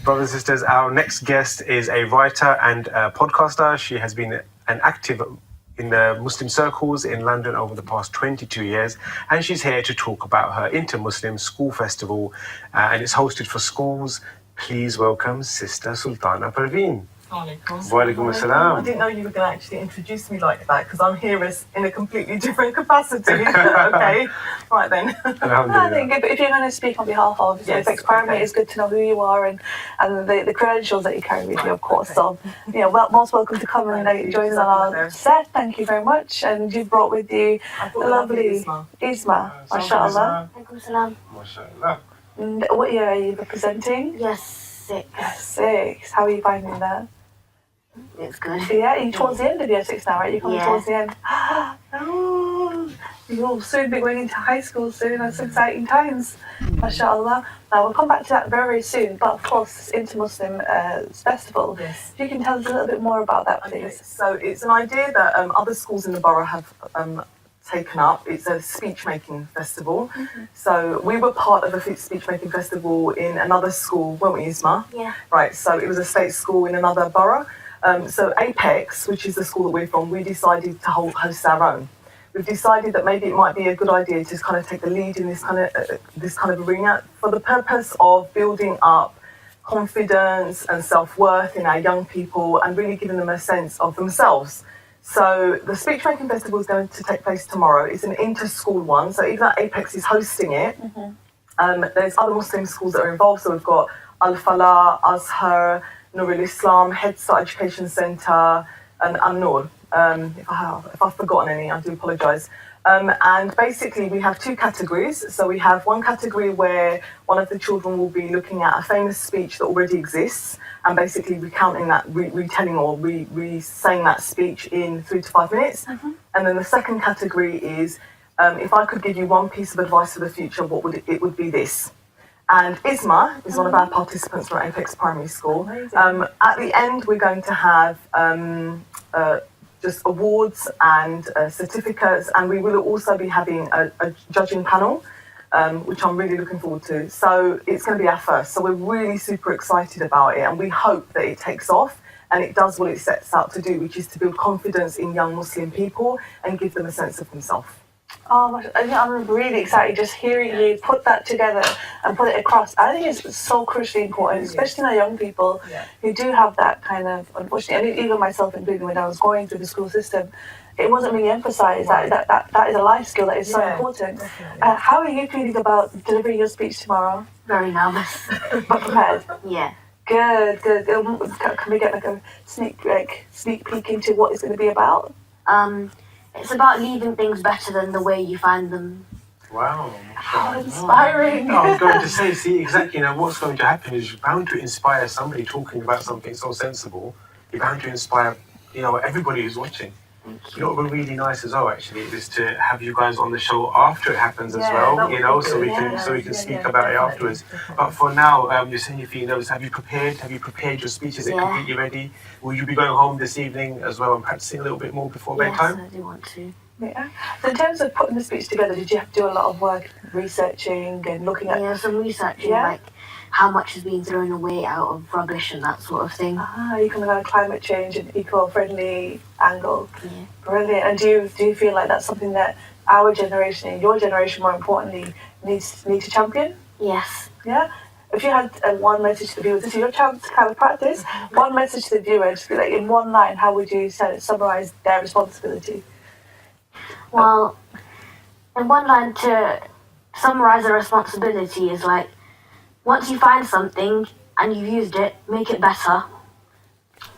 Brothers and sisters, our next guest is a writer and a podcaster. She has been an active in the Muslim circles in London over the past 22 years, and she's here to talk about her Inter-Muslim School Festival, and it's hosted for schools. Please welcome Sister Sultana Parveen. Walaikum assalam. I didn't know you were going to actually introduce me like that because I'm here in a completely different capacity. Okay, right then. I think if you're going to speak on behalf of Apex Primary, it's good to know who you are and the credentials that you carry with you, of course. So, most welcome to come and join our set. Thank you very much. And you've brought with you a lovely Isma. MashaAllah. MashaAllah. And what year are you representing? Yes, 6. 6. How are you finding that? It's good. Yeah, you're towards the end of year 6 now, right? You're coming towards the end. Oh, you'll soon be going into high school soon. That's exciting times. MashaAllah. Now, we'll come back to that very, very soon. But, of course, this Inter-Muslim Festival. Yes. If you can tell us a little bit more about that, please. Okay. So, it's an idea that other schools in the borough have taken up. It's a speech-making festival. Mm-hmm. So, we were part of a speech-making festival in another school, weren't we, Isma? Yeah. Right, so it was a state school in another borough. So Apex, which is the school that we're from, we decided to host our own. We've decided that maybe it might be a good idea to kind of take the lead in this kind of arena for the purpose of building up confidence and self-worth in our young people and really giving them a sense of themselves. So the Speech Making Festival is going to take place tomorrow. It's an inter-school one, so even though Apex is hosting it, there's other Muslim schools that are involved. So we've got Al-Falah, Azhar, Nurul Islam, Head Start Education Centre, and An-Nur. If I've forgotten any, I do apologise. And basically, we have 2 categories. So we have one category where one of the children will be looking at a famous speech that already exists and basically recounting that, retelling or re-saying that speech in 3 to 5 minutes. Mm-hmm. And then the second category is, if I could give you one piece of advice for the future, what would it would be this. And Isma is one of our participants from Apex Primary School. At the end, we're going to have just awards and certificates, and we will also be having a judging panel, which I'm really looking forward to. So it's going to be our first. So we're really super excited about it, and we hope that it takes off and it does what it sets out to do, which is to build confidence in young Muslim people and give them a sense of themselves. Oh, I'm really excited just hearing you put that together and put it across. I think it's so crucially important, especially in our young people who do have that kind of, unfortunately, and even myself included when I was going through the school system, it wasn't really emphasised that is a life skill that is so important. How are you feeling about delivering your speech tomorrow? Very nervous. But prepared? Yeah. Good. Can we get like a sneak peek into what it's going to be about? It's about leaving things better than the way you find them. Wow. How inspiring. I was going to say, see, exactly, what's going to happen is you're bound to inspire somebody talking about something so sensible. You're bound to inspire, everybody who's watching. You know what would be really nice as well, actually, is to have you guys on the show after it happens as well, so we can speak about it afterwards. But for now, you're saying you're feeling nervous. Have you prepared your speech? Is it completely ready? Will you be going home this evening as well and practicing a little bit more before bedtime? Yes, I do want to. Yeah. So in terms of putting the speech together, did you have to do a lot of work researching and looking at... Yeah, some researching, like how much is being thrown away out of rubbish and that sort of thing. You can look at climate change and eco-friendly angle. Yeah. Brilliant. And do you feel like that's something that our generation, and your generation more importantly, need to champion? Yes. Yeah? If you had one message to the viewers, this is your chance to kind of practice, one message to the viewers, just be like in one line, how would you summarise their responsibility? Well, in one line to summarise the responsibility is like, once you find something and you've used it, make it better.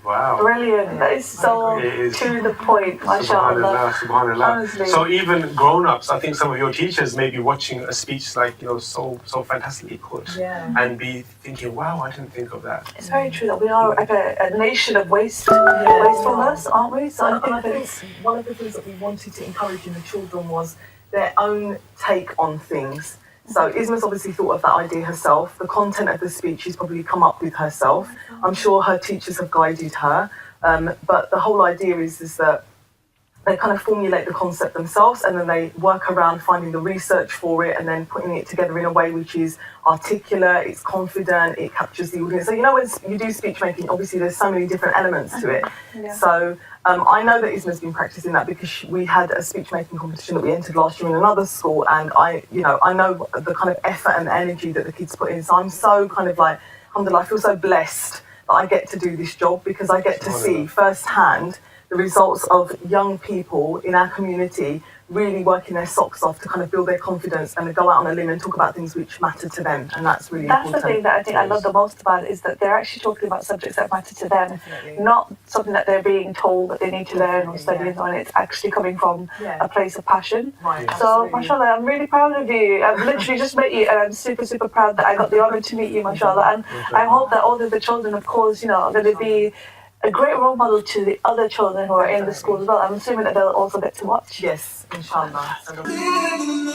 Wow. Brilliant. That is so to the point. MashaAllah. Subhanallah. Honestly. So even grown-ups, I think some of your teachers may be watching a speech like, so fantastically put and be thinking, wow, I didn't think of that. It's very true that we are like a nation of wastefulness, aren't we? So I think one of the things that we wanted to encourage in the children was their own take on things. So Isma's obviously thought of that idea herself. The content of the speech she's probably come up with herself. I'm sure her teachers have guided her. But the whole idea is that they kind of formulate the concept themselves, and then they work around finding the research for it and then putting it together in a way which is articulate, it's confident, it captures the audience. So you know, when you do speech making, obviously there's so many different elements to it. Yeah. So I know that Isma's been practicing that because we had a speech making competition that we entered last year in another school, and I know the kind of effort and energy that the kids put in. So I'm so kind of like, alhamdulillah, I feel so blessed that I get to do this job because I get to see firsthand the results of young people in our community really working their socks off to kind of build their confidence and go out on a limb and talk about things which matter to them, and that's really That's important. the thing that I think I love the most about it, is that they're actually talking about subjects that matter to them, Definitely. not something that they're being told that they need to learn or study, Yeah. and it's actually coming from Yeah. a place of passion. Right, So, absolutely. mashallah, I'm really proud of you. I've literally just met you, and I'm super, super proud that I got the honor to meet you, mashallah. And I hope that all of the children, of course, are going to be a great role model to the other children who are in the school as well. I'm assuming that they'll also get to watch. Yes, inshallah. Live in the